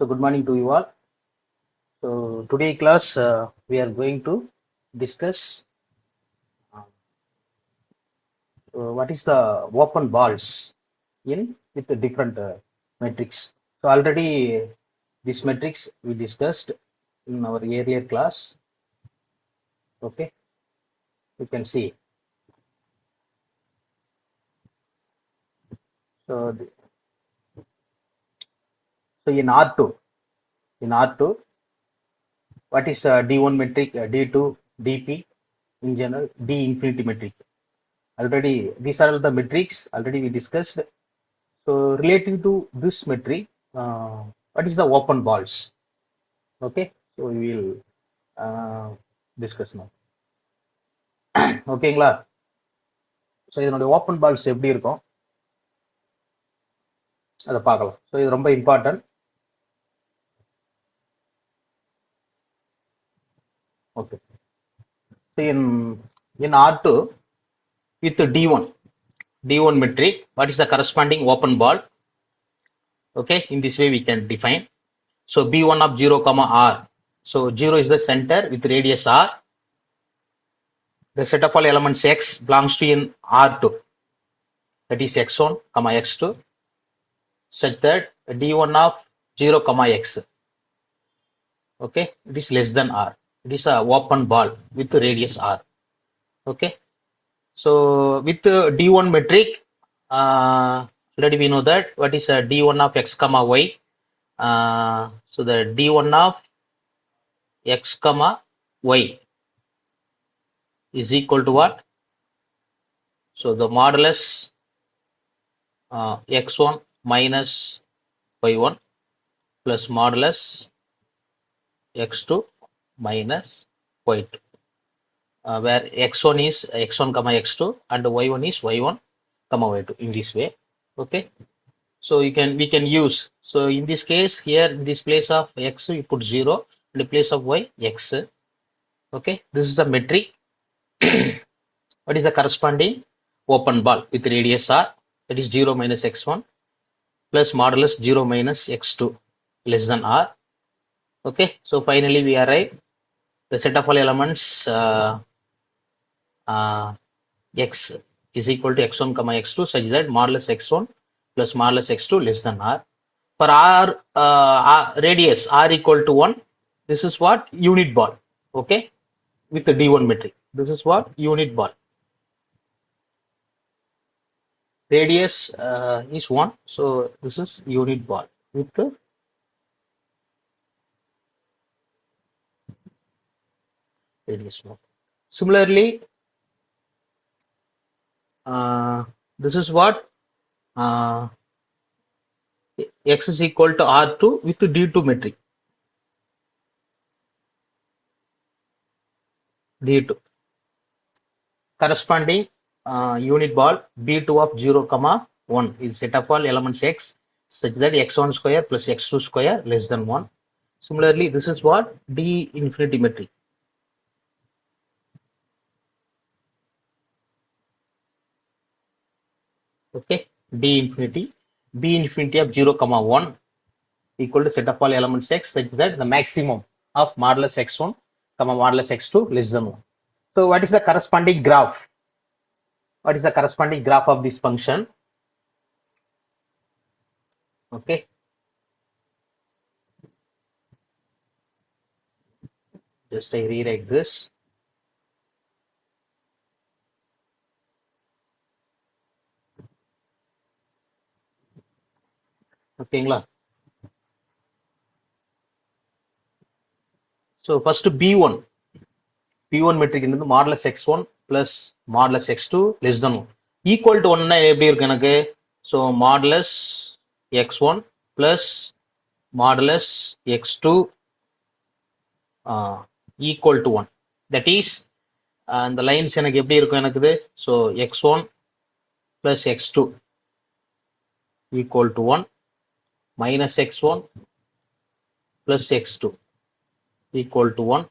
So good morning to you all. So today class we are going to discuss uh, what is the open balls in with the different metrics. So already this metrics we discussed in our earlier class. Okay, you can see. So so in R2 what is D1 metric, D2, DP in general, D infinity metric. Already these are all the metrics already we discussed. So relating to this metric, what is the open balls? Okay, so we will discuss now. ஓகேங்களா? So இதனுடைய open balls எப்படி இருக்கும் அதை பார்க்கலாம். So இது ரொம்ப important. Okay, in R2 with D1 metric, what is the corresponding open ball? Okay, in this way we can define. So B1 of 0 comma R. So 0 is the center with radius R. The set of all elements X belongs to in R2. That is X1 comma X2 such that D1 of 0 comma X. Okay, it is less than R. It is a open ball with radius R. Okay, so with D1 metric, already we know that what is D1 of X comma Y. So the D1 of X comma Y is equal to what? So the modulus X1 minus Y1 plus modulus X2 minus Y2, where X1 is X1 comma X2 and Y1 is Y1 comma Y2 in this way. Okay, so we can use, so in this case here in this place of X we put 0, in the place of Y X. Okay, this is the metric. What is the corresponding open ball with radius R? That is 0 minus X1 plus modulus 0 minus X2 less than R. Okay, so finally we arrive the set of all elements X is equal to X1 comma X2 such that modulus X1 plus modulus X2 less than R. For R radius R equal to 1, this is what? Unit ball. Okay, with the D1 metric, this is what? Unit ball. Radius is 1, so this is unit ball with the radius 1. Similarly, this is what? X is equal to R2 with the D2 metric. D2 corresponding unit ball B2 of 0 comma 1 is set of all elements X such that X1 square plus X2 square less than 1. Similarly, this is what? D infinity metric. Okay, D infinity, B infinity of 0 comma 1 equal to set of all elements X such that the maximum of modulus X1 comma modulus X2 less than 1. So what is the corresponding graph? What is the corresponding graph of this function? Okay, just I rewrite this. ஓகேங்களா? So first B1 metric என்னது? modulus X1 plus modulus X2 less than 1 equal to 1 எப்படி இருக்கு எனக்கு? So modulus X1 plus modulus X2 equal to 1. That is the lines எனக்கு எப்படி இருக்கும் எனக்கு? So X1 plus X2 equal to 1 minus X1 plus X2 equal to 1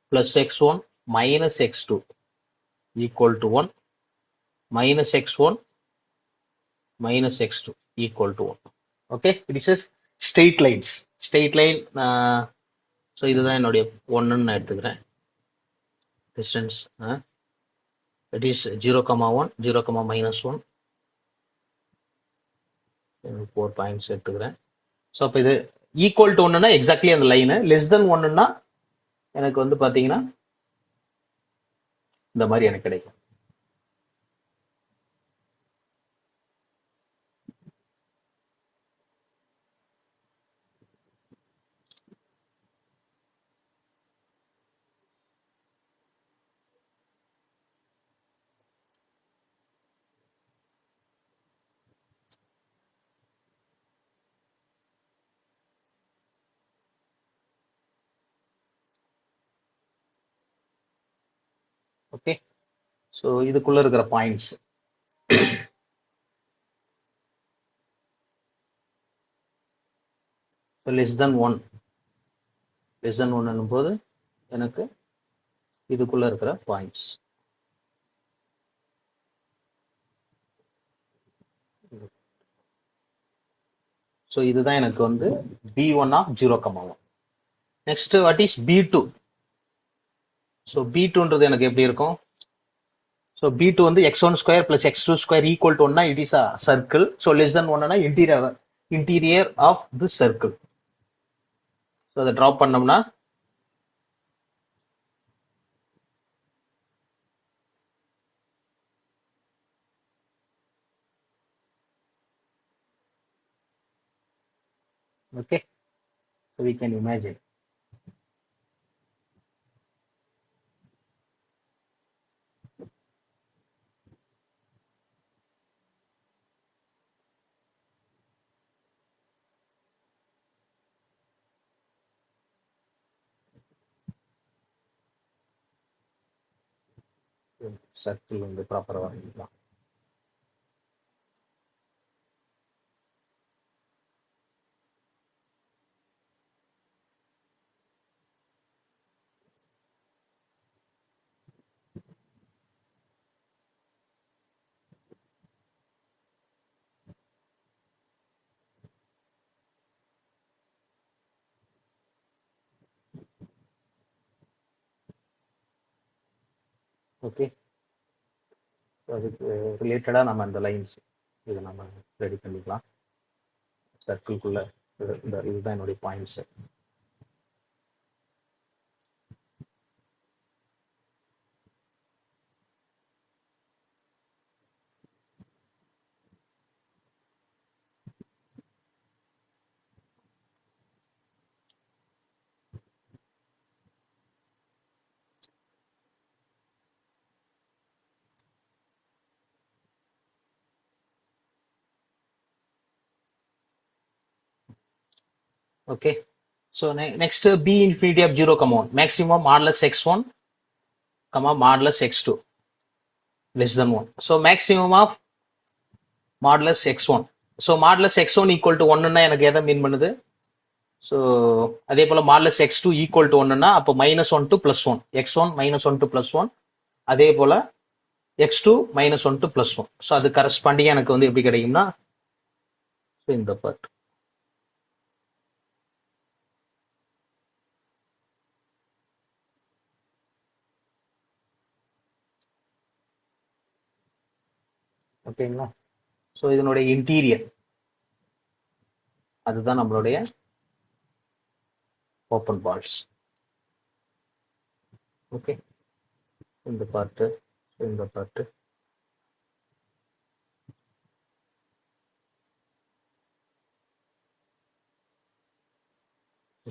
plus X1 minus X2 equal to 1 minus X1 minus X2 equal to 1. Okay, this is straight line. So இதுதான் என்னுடைய ஒன்றுன்னு நான் எடுத்துக்கிறேன். Distance it is 0,1 0,-1 4 points எடுத்துக்கிறேன். So அப்போ இது equal to ஒன்றுனா exactly அந்த லைனு, லெஸ் தென் ஒன்றுனா எனக்கு வந்து பார்த்தீங்கன்னா இந்த மாதிரி எனக்கு கிடைக்கும். ஓகே, ஸோ இதுக்குள்ள இருக்கிற பாயிண்ட்ஸ் லெஸ் தென் ஒன் போது எனக்கு இதுக்குள்ள இருக்கிற பாயிண்ட்ஸ். ஸோ இதுதான் எனக்கு வந்து B1 of 0,1. Next what is B2? So B2ன்றது எனக்கு எப்படி இருக்கும்? ஸோ B2 வந்து x1 square plus x2 square equal to ஒன்னா it is a circle. So less than ஒன்னா interior of the circle. So அதை ட்ராப் பண்ணோம்னா okay, so we can imagine. Circle வந்து ப்ராப்பரா வரையலாம். ஓகே, அதுக்கு ரிலேட்டடா நம்ம அந்த லைன்ஸ் இதை நம்ம ரெடி பண்ணிக்கலாம். சர்க்கிள்குள்ள இதுதான் என்னுடைய points. Okay, so next B infinity of 0,1 maximum modulus x1 modulus x2 less than 1. So maximum of modulus x1. So modulus x1 equal to 1 எனக்கு எதை மீன் பண்ணுது? ஸோ அதே போல modulus x2 equal to 1 அப்போ -1 to +1, x1 -1 to +1, அதே போல x2 -1 to +1. So அது corresponding எனக்கு வந்து எப்படி கிடைக்கும்னா இந்த பார்ட். ஓகேங்களா? ஸோ இதனுடைய இன்டீரியர் அதுதான் நம்மளுடைய ஓப்பன் பால்ஸ். ஓகே, இந்த பார்ட்டு இந்த part.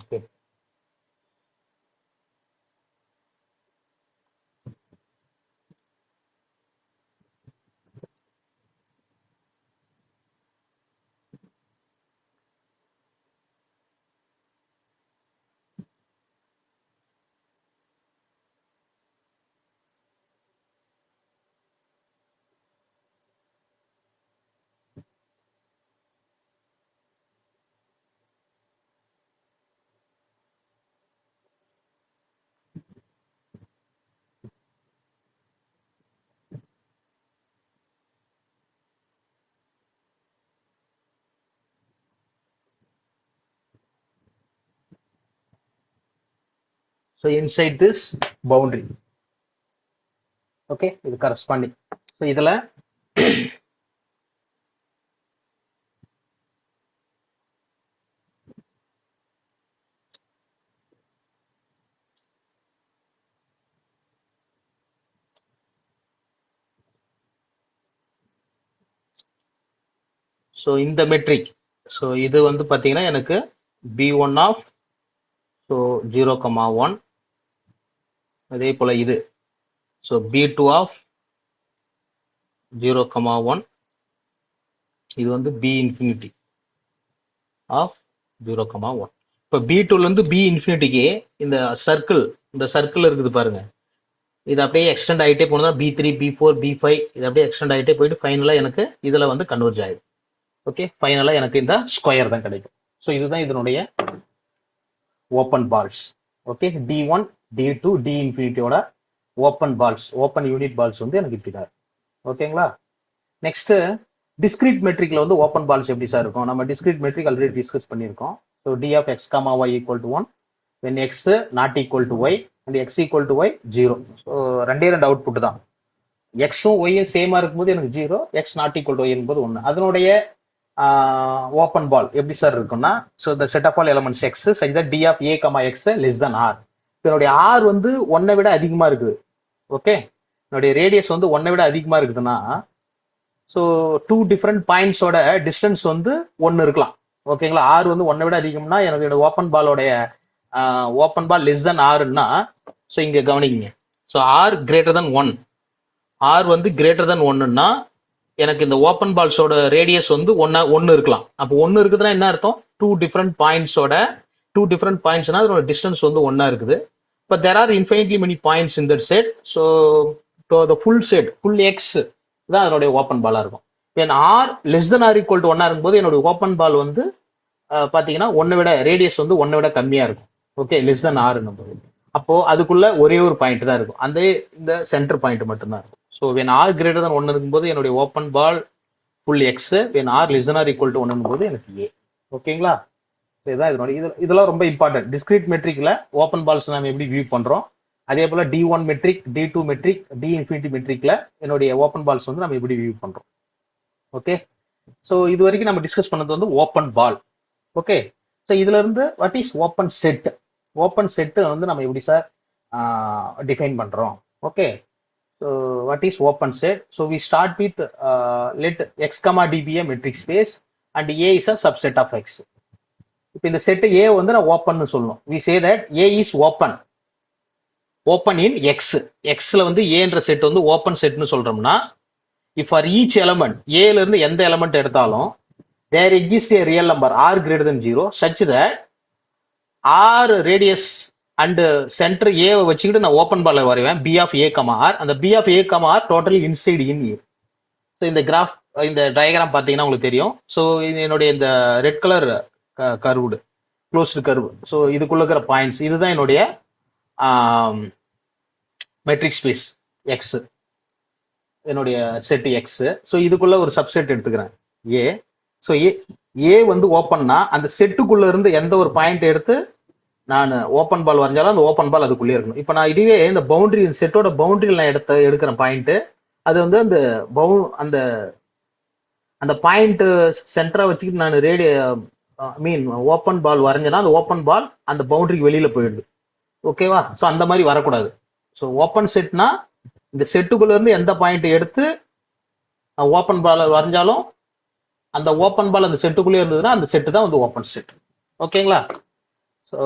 Okay, So inside this boundary, okay, இது corresponding. So இதுல so இந்த மெட்ரிக், so இது வந்து பாத்தீங்கன்னா எனக்கு b1 of so 0,1, அதே போல இது so b2 of 0,1, இது வந்து b infinity of 0,1. இப்போ b2ல இருந்து b இன்ஃபினிட்டிக்கு இந்த சர்க்கிள் இருக்குது பாருங்க, இது அப்படியே எக்ஸ்டெண்ட் ஆகிட்டே போனதா b3 b4 b5 இது அப்படியே எக்ஸ்டெண்ட் ஆகிட்டே போயிட்டு ஃபைனலாக எனக்கு இதில் வந்து கன்வெர்ஜ் ஆகிடும். ஓகே, ஃபைனலாக எனக்கு இந்த ஸ்கொயர் தான் கிடைக்கும். ஸோ இதுதான் இதனுடைய open balls. Okay, d1 d2 d இன்ஃபினிட்டியோட open balls, open unit balls வந்து எனக்கு இப்படி தான். ஓகேங்களா? நெக்ஸ்ட் டிஸ்கிரீட் மெட்ரிக்ல வந்து ஓப்பன் பால்ஸ் எப்படி சார் இருக்கும்? நம்ம டிஸ்கிரீட் மெட்ரிக் ஆல்ரெடி டிஸ்கஸ் பண்ணியிருக்கோம். So d of x, y equal to 1 when x not equal to y and x equal to y 0. So ரெண்டு அவுட்புட் தான். எக்ஸும் ஒய்யும் சேமா இருக்கும்போது எனக்கு 0, x not equal to y என்பது 1. அதனுடைய ஓப்பன் பால் எப்படி சார் இருக்கும்னா, so the set of all elements x such that d of a, x less than r. என்னுடைய r வந்து 1 விட அதிகமா இருக்குது. ஓகே, என்னுடைய ரேடியஸ் வந்து 1 விட அதிகமா இருக்குதுன்னா, ஸோ 2 டிஃப்ரெண்ட் பாயிண்ட்ஸோட டிஸ்டன்ஸ் வந்து 1 இருக்கலாம். ஓகேங்களா? r வந்து 1 விட அதிகம்னா என்னோட ஓப்பன் பாலோடைய ஓப்பன் பால் லெஸ் தென் ஆர்னா, ஸோ இங்க கவனிங்க, so r greater than 1, r வந்து கிரேட்டர் தென் 1ன்னா எனக்கு இந்த ஓப்பன் பால்ஸோட ரேடியஸ் வந்து 1 இருக்கலாம். அப்போ 1 இருக்குதுன்னா என்ன அர்த்தம்? 2 டிஃப்ரெண்ட் பாயிண்ட்ஸ்னா அதோட டிஸ்டன்ஸ் வந்து 1 இருக்குது. But there are infinitely many points in that set. So full set, full X தான் அதனுடைய ஓப்பன் பாலா இருக்கும். Then r less than R equal to 1 இருக்கும்போது என்னுடைய ஓப்பன் பால் வந்து பாத்தீங்கன்னா 1 விட ரேடியஸ் வந்து 1 விட கம்மியா இருக்கும். Okay, less than R number. அப்போ அதுக்குள்ள ஒரே ஒரு பாயிண்ட் தான் இருக்கும், அந்த இந்த சென்டர் பாயிண்ட் மட்டும்தான் இருக்கும். So when r greater than 1 இருக்கும்போது என்னுடைய open ball full X, when r less than R equal to 1 போது எனக்கு ஏ. ஓகேங்களா? இதுதான் இதனுடைய இதெல்லாம் ரொம்ப இம்பார்ட்டன்ட். டிஸ்கிரீட் மெட்ரிக்ல ஓப்பன் பால்ஸ் நம்ம எப்படி வியூ பண்றோம், அதே போல d1 metric, d2 metric, d infinity மெட்ரிக்ல என்னுடைய ஓப்பன் பால்ஸ் வந்து நம்ம எப்படி வியூ பண்றோம். ஓகே, ஸோ இது வரைக்கும் நம்ம டிஸ்கஸ் பண்ணது வந்து ஓப்பன் பால். ஓகே, ஸோ இதுல இருந்து what is open set, open set வந்து நம்ம எப்படி சார் டிஃபைன் பண்றோம். Okay, so what is open set? So we start with let x, d be a metric space and a is a subset of x. இப்போ இந்த set a வந்து நான் open சொல்லணும். We say that a is open, open in X. எக்ஸ்ல வந்து ஏன்ற set வந்து open செட்னு சொல்றோம்னா, if for each element a ல இருந்து எந்த எலமெண்ட் எடுத்தாலும் there exists a real number r greater than 0 such that r radius and center a வச்சுக்கிட்டு நான் ஓப்பன் பால்ல வரைவேன் b of a, r. அந்த b of a, r totally inside in a. So இந்த கிராஃப், இந்த diagram பார்த்தீங்கன்னா உங்களுக்கு தெரியும். ஸோ என்னுடைய இந்த red colour curved closed curve, so இதுக்குள்ள இருக்கிற பாயிண்ட்ஸ் இதுதான் என்னுடைய மெட்ரிக் ஸ்பேஸ் எக்ஸ், என்னுடைய செட் எக்ஸ். ஸோ இதுக்குள்ள ஒரு சப்செட் எடுத்துக்கிறேன் ஏ. ஸோ ஏ வந்து ஓப்பன்னா அந்த செட்டுக்குள்ள இருந்து எந்த ஒரு பாயிண்ட் எடுத்து நான் ஓப்பன் பால் வரைஞ்சாலும் அந்த ஓப்பன் பால் அதுக்குள்ளே இருக்கணும். இப்போ நான் இதுவே இந்த பவுண்டரி செட்டோட பவுண்டரியில் நான் எடுக்கிற பாயிண்ட், அது வந்து அந்த அந்த பாயிண்ட் சென்டரா வச்சுக்கிட்டு நான் ஓப்பன் பால் வரைஞ்சேன்னா அந்த ஓப்பன் பால் அந்த பவுண்டரிக்கு வெளியில போயிடுது. ஓகேவா? ஸோ அந்த மாதிரி வரக்கூடாது. ஸோ ஓப்பன் செட்னா இந்த செட்டுக்குள்ள இருந்து எந்த பாயிண்ட் எடுத்து ஓப்பன் பால் வரைஞ்சாலும் அந்த ஓப்பன் பால் அந்த செட்டுக்குள்ளே இருந்ததுன்னா அந்த செட்டு தான் வந்து ஓப்பன் செட். ஓகேங்களா? So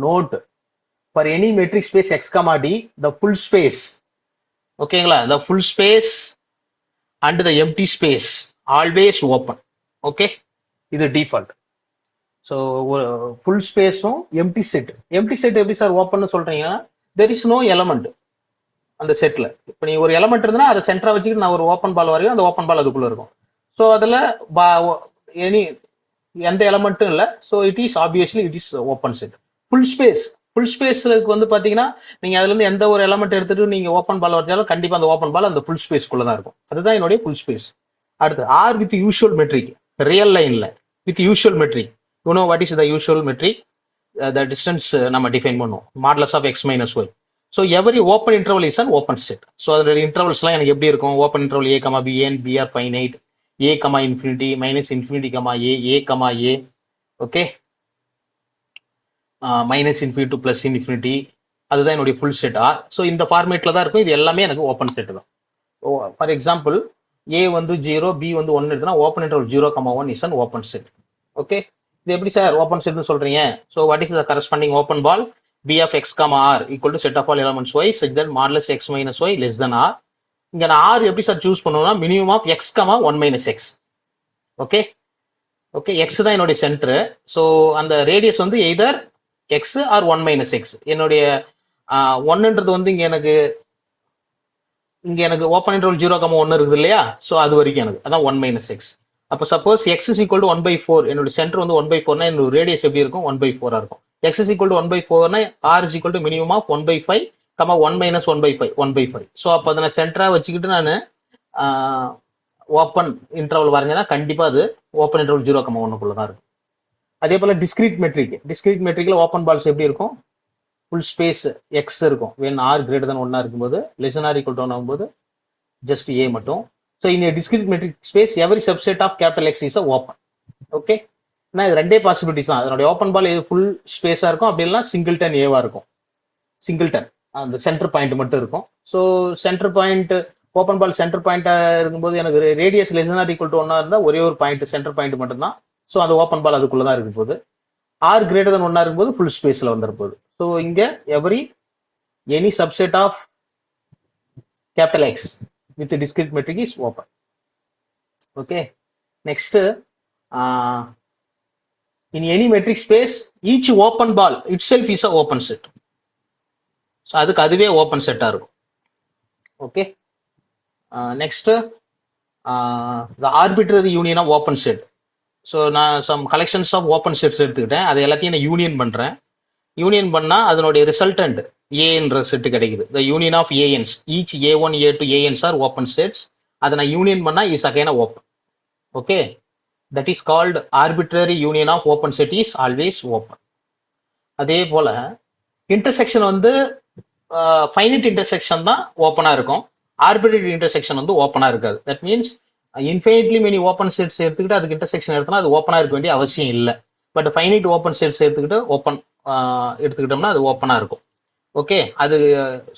note for any metric space x, d the full space, ஓகேங்களா, the full space and the empty space always open. Okay, இது டிஃபால்ட். ஸோ ஃபுல் ஸ்பேஸும் எம்டி செட் எப்படி சார் ஓப்பன் சொல்றீங்கன்னா, there is no element அந்த செட்ல. இப்போ நீ ஒரு எலமெண்ட் இருந்தா அதை சென்டரா வச்சுக்கிட்டு நான் ஒரு ஓப்பன் பால் வரையும், அந்த ஓப்பன் பால் அதுக்குள்ள இருக்கும். ஸோ அதுல எந்த எலமெண்ட்டும் இல்லை. So it is obviously it is open set. Full ஸ்பேஸ்க்கு வந்து பாத்தீங்கன்னா நீங்க அதுல இருந்து எந்த ஒரு எலமெண்ட் எடுத்துட்டு நீங்க ஓப்பன் பால் வரைஞ்சாலும் கண்டிப்பா அந்த ஓப்பன் பால் அந்த ஃபுல் ஸ்பேஸ்க்குள்ள தான் இருக்கும். அதுதான் என்னுடைய ஃபுல் ஸ்பேஸ். அடுத்து r with usual metric, real லைன்ல with usual metric. You know what is the usual metric? the distance நம்ம டிஃபைன் பண்ணுவோம் modulus of X minus Y. So every open interval is an open set. So அதோட இன்டர்வல்ஸ்லாம் எனக்கு எப்படி இருக்கும்? Open interval A comma B and B are finite, A comma infinity, minus infinity comma A comma A, okay, minus infinity to plus infinity, அதுதான் என்னுடைய full set R. So இந்த ஃபார்மேட்ல தான் இருக்கும். இது எல்லாமே எனக்கு ஓப்பன் செட் தான். ஃபார் எக்ஸாம்பிள் ஏ வந்து 0, பி வந்து 1 இருக்குன்னா open interval 0, 1 is an open set. Okay, இது எப்படி சார் ஓப்பன் செட்னு சொல்றீங்க? So what is the corresponding open ball? B of X comma r equal to set of all elements y such that modulus X minus y less than r. இங்க நான் r எப்படி sir choose பண்ணுவேன்னா minimum of X comma 1 minus x. Okay okay, x தான் என்னுடைய centre. So அந்த radius வந்து either x or 1 minus x. என்னுடைய ஒன்னுன்றது வந்து இங்க எனக்கு ஓப்பன் இன்டர்வல் 0, 1 இருக்குது இல்லையா? ஸோ அது வரைக்கும் எனக்கு அதான் 1 மைனஸ் எக்ஸ். அப்போ suppose X is equal to 1/4, என்னோட சென்டர் வந்து 1/4னா என்னோட ரேடியஸ் எப்படி இருக்கும்? 1/4 இருக்கும். எக்ஸ் இஸ் ஈக்குவல் டு 1/4னா r is equal to minimum of 1/5, 1 minus 1/5. So அப்போ அதை நான் சென்டரா வச்சுக்கிட்டு நான் ஓப்பன் இன்டர்வல் வரைஞ்சேன்னா கண்டிப்பா அது ஓப்பன் இன்டர்வல் 0, 1 தான் இருக்கும். அதே போல டிஸ்கிரீட் மெட்ரிக்ல ஓப்பன் பால்ஸ் எப்படி இருக்கும்? ஃபுல் ஸ்பேஸ் எக்ஸ் இருக்கும். when r greater than 1 இருக்கும்போது, less than or equal to 1 ஆகும்போது just a மட்டும். So in a discrete metric space every subset of capital X is a open. Okay, நான் இது ரெண்டே possibilities தான். அதனுடைய ஓப்பன் பால் எது ஃபுல் ஸ்பேஸா இருக்கும், அப்படி இல்லைன்னா சிங்கிள்டன் ஏவா இருக்கும். சிங்கிள்டன் அந்த சென்டர் பாயிண்ட் மட்டும் இருக்கும். So centre point open ball centre பாயிண்டா இருக்கும்போது எனக்கு radius less than or equal to 1 இருந்தா ஒரே ஒரு பாயிண்ட் சென்டர் பாயிண்ட் மட்டும் தான். ஸோ அந்த ஓப்பன் பால் அதுக்குள்ளதான் இருக்கும் போது. ஆர் கிரேட்டர் than 1 இருக்கும்போது ஃபுல் ஸ்பேஸ்ல வந்துட போகுது. ஸோ இங்க any subset of capital x with discrete metric is open. Okay, next in any metric space each open ball itself is a open set. So அதுக்கு அதுவே open செட்டா இருக்கும். Okay, next the arbitrary union of open set. So நான் some collections of open sets எடுத்துக்கிட்டேன். அது எல்லாத்தையும் நான் union பண்றேன். யூனியன் பண்ணா அதனுடைய ரிசல்டன்ட் ஏன்ற செட் கிடைக்குது. The union of A N's each A1 A2 A N's are open sets. அதை நான் யூனியன் பண்ணா is again open. Okay, that is called arbitrary union of open set is always open. அதே போல இன்டர்செக்ஷன் வந்து ஃபைனைட் இன்டர்செக்ஷன் தான் ஓப்பனா இருக்கும். ஆர்பிட்ரரி இன்டர்செக்ஷன் வந்து ஓப்பனா இருக்காது. That means infinitely many open sets எடுத்துக்கிட்டு அதுக்கு இன்டர்செக்ஷன் எடுத்தோம்னா அது ஓப்பனா இருக்க வேண்டிய அவசியம் இல்லை. பட் ஃபைனைட் ஓப்பன் செட்ஸ் எடுத்துக்கிட்டு எடுத்துக்கிட்டோம்னா அது ஓப்பனா இருக்கும். ஓகே, அது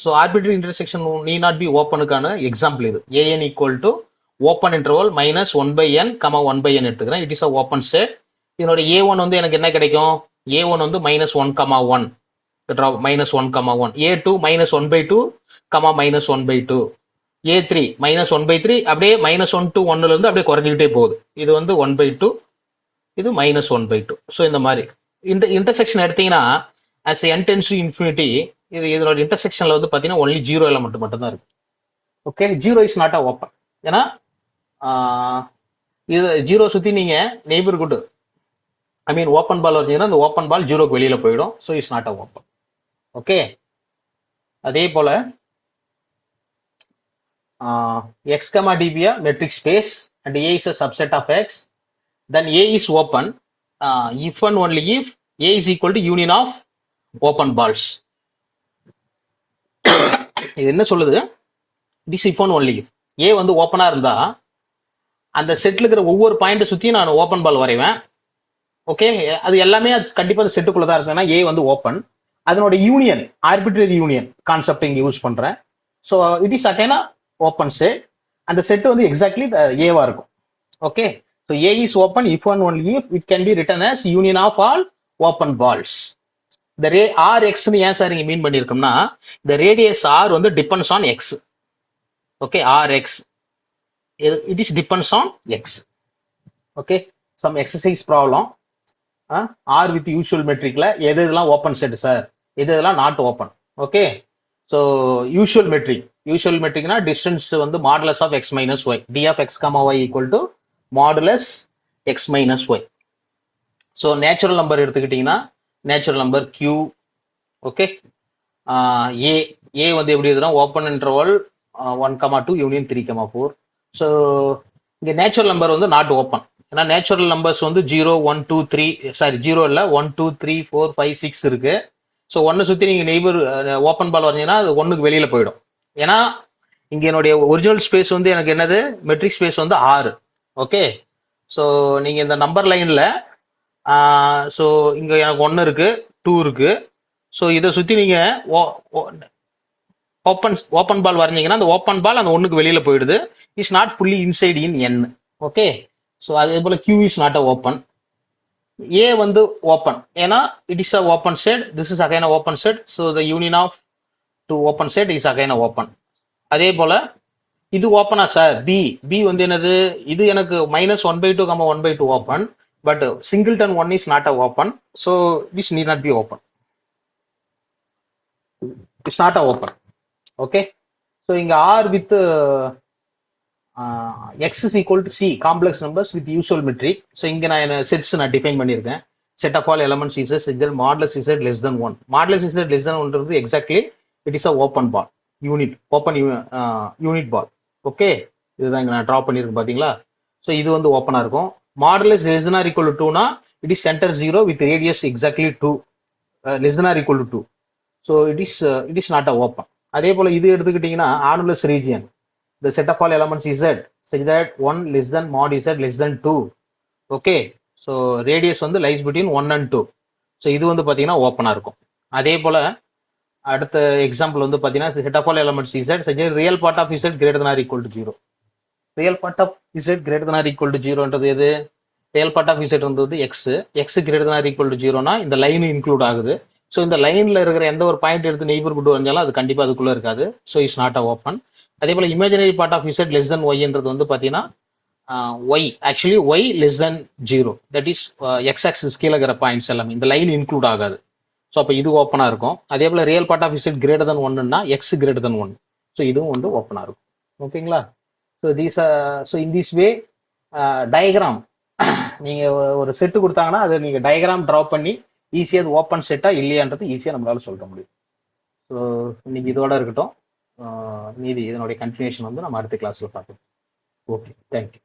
so arbitrary intersection need not be ஓப்பனுக்கான எக்ஸாம்பிள் இது. A N equal to open interval minus 1/n, 1/n எடுத்துக்கிறேன். It is a open set. இதனோட A1 வந்து எனக்கு என்ன கிடைக்கும்? A1 வந்து -1, -1, A2 -1/2, -1/2, A3 -1/3, அப்படியே -1 to 1ல இருந்து அப்படியே குறைஞ்சிக்கிட்டே போகுது. இது வந்து 1/2, இது -1/2. ஸோ இந்த மாதிரி இந்த இன்டர்செக்ஷன் எடுத்தீங்கன்னா as n tends to infinity, இதனோட இன்டர்செக்ஷன்ல வந்து பாத்தீங்கன்னா ஒன்லி 0 எலமெண்ட் மட்டும் தான் இருக்கு. Okay, 0 is not a open. ஏன்னா இது 0 சுத்தி நீங்க நெய்பர்ஹுட் ஓப்பன் பால் வரைஞ்சீங்கன்னா அந்த ஓப்பன் பால் 0க்கு வெளியில போயிடும். So it's not a open. Okay, அதே போல x, db a metric space and a is a subset of x, then a is open if and only if a is equal to union of open balls. இது என்ன சொல்லுது? this if and only if a வந்து ஓப்பனா இருந்தா அந்த செட்ல இருக்கிற ஒவ்வொரு பாயிண்ட் சுத்தியும் நான் ஓப்பன் பால் வரைவேன். ஓகே, அது எல்லாமே அது கண்டிப்பா அந்த செட்டுக்குள்ள தான் இருக்கு. ஏ வந்து ஓப்பன். அதனோட யூனியன் ஆர்பிட்ரரி யூனியன் கான்செப்ட் இங்க யூஸ் பண்றேன். So it is again a open set. அந்த செட் வந்து எக்ஸாக்ட்லி ஏவா இருக்கும். Okay, so A is open if and only if it can be written as union of all open balls. இந்த R எக்ஸ்னு ஏன் sir இங்க மீன் பண்ணிருக்கோம்னா இந்த ரேடியஸ் ஆர் வந்து depends on X. Okay, R X it is depends on x. Okay, some exercise problem. R with usual metric la எதெல்லாம் open set sir, எதெல்லாம் not open. Okay, so usual மெட்ரிக்னா distance வந்து modulus of X minus Y, D of X comma Y equal to modulus X minus Y. So natural number எடுத்துக்கிட்டீங்கன்னா natural number Q. Okay, A வந்து எப்படி இருக்குன்னா open interval 1, 2 union 3, 4. So இங்க natural number வந்து not open. ஏன்னா natural numbers வந்து 0 1 2 3 sorry 0 இல்ல 1 2 3 4 5 6 இருக்கு. ஸோ ஒன்னு சுத்தி நீங்க நெய்பர் ஓப்பன் பால் வரைஞ்சீங்கன்னா அது ஒன்னுக்கு வெளியில போயிடும். ஏன்னா இங்க என்னுடைய ஒரிஜினல் ஸ்பேஸ் வந்து எனக்கு என்னது மெட்ரிக் ஸ்பேஸ் வந்து 6. ஓகே. ஸோ நீங்க இந்த நம்பர் லைன்ல ஸோ இங்க எனக்கு 1 இருக்கு 2 இருக்கு. ஸோ இதை சுத்தி நீங்க ஓப்பன் பால் வரைஞ்சீங்கன்னா அந்த ஓப்பன் பால் அந்த ஒன்னுக்கு வெளியில போயிடுது. Is not fully inside in N. Okay. So அதே போல Q is not a open. A வந்து ஓப்பன் ஏன்னா it is a open set. This is again open set. So the union of two open set is again open. அதே போல இது ஓப்பனா sir B. B வந்து என்னது, இது எனக்கு -1/2 1/2 open. But singleton 1 is not a open. So this need not be open. It's not a open. Okay. So இங்க R with X is equal to C complex numbers with usual metric. So இங்க நான் sets நான் define பண்ணியிருக்கேன். Set of all elements is is modulus is less than 1. Modulus is less than 1 exactly it is a open ball unit. Open unit ball. Okay. இதுதான் இங்க நான் draw பண்ணியிருக்கேன் பாத்தீங்களா. So இது வந்து ஓப்பனா இருக்கும். Modulus less than R equal to 2னா it is centre 0 with radius exactly 2 less than R equal to 2. So it is not a open. அதே போல இது எடுத்துக்கிட்டீங்கன்னா annulus region the set of all elements z such that 1 less than mod z less than 2. okay. so radius வந்து lies between 1 and 2. so இது வந்து பாத்தீங்கன்னா ஓப்பனா இருக்கும். அதே போல அடுத்த எக்ஸாம்பிள் வந்து பாத்தீங்கன்னா set of all elements z such that real part of z greater than or equal to 0. real part of z greater than or equal to 0ன்றது எது, real part of z வந்து x. x greater than or equal to 0னா இந்த line include ஆகுது. So இந்த லைன்ல இருக்கிற எந்த ஒரு point எடுத்து நெய்பர்ஹுட் வந்தாலும் அது கண்டிப்பா அதுக்குள்ள இருக்காது. So it's not a open. அதே போல imaginary part of Z less than ஒய்ன்றது வந்து பாத்தீங்கன்னா Y actually Y less than 0. That is X axis கீழே இருக்கிற பாயிண்ட்ஸ் எல்லாமே இந்த லைன் இன்க்ளூட் ஆகாது. ஸோ அப்போ இது ஓப்பனா இருக்கும். அதே போல real part of Z greater than 1ன்னா எக்ஸ் கிரேட்டர் தன் 1. ஸோ இதுவும் வந்து ஓப்பனா இருக்கும். ஓகேங்களா. So so in this way diagram நீங்க ஒரு செட்டு கொடுத்தாங்கன்னா அதை நீங்க டயக்ராம் ட்ரா பண்ணி ஈஸியா அது ஓப்பன் செட்டா இல்லையான்றது ஈஸியா நம்மளால சொல்ல முடியும். ஸோ இன்னைக்கு இதோட இருக்கட்டும். மீதி இதனுடைய கண்டினியூஷன் வந்து நம்ம அடுத்த கிளாஸ்ல பார்க்கலாம். Okay, thank you.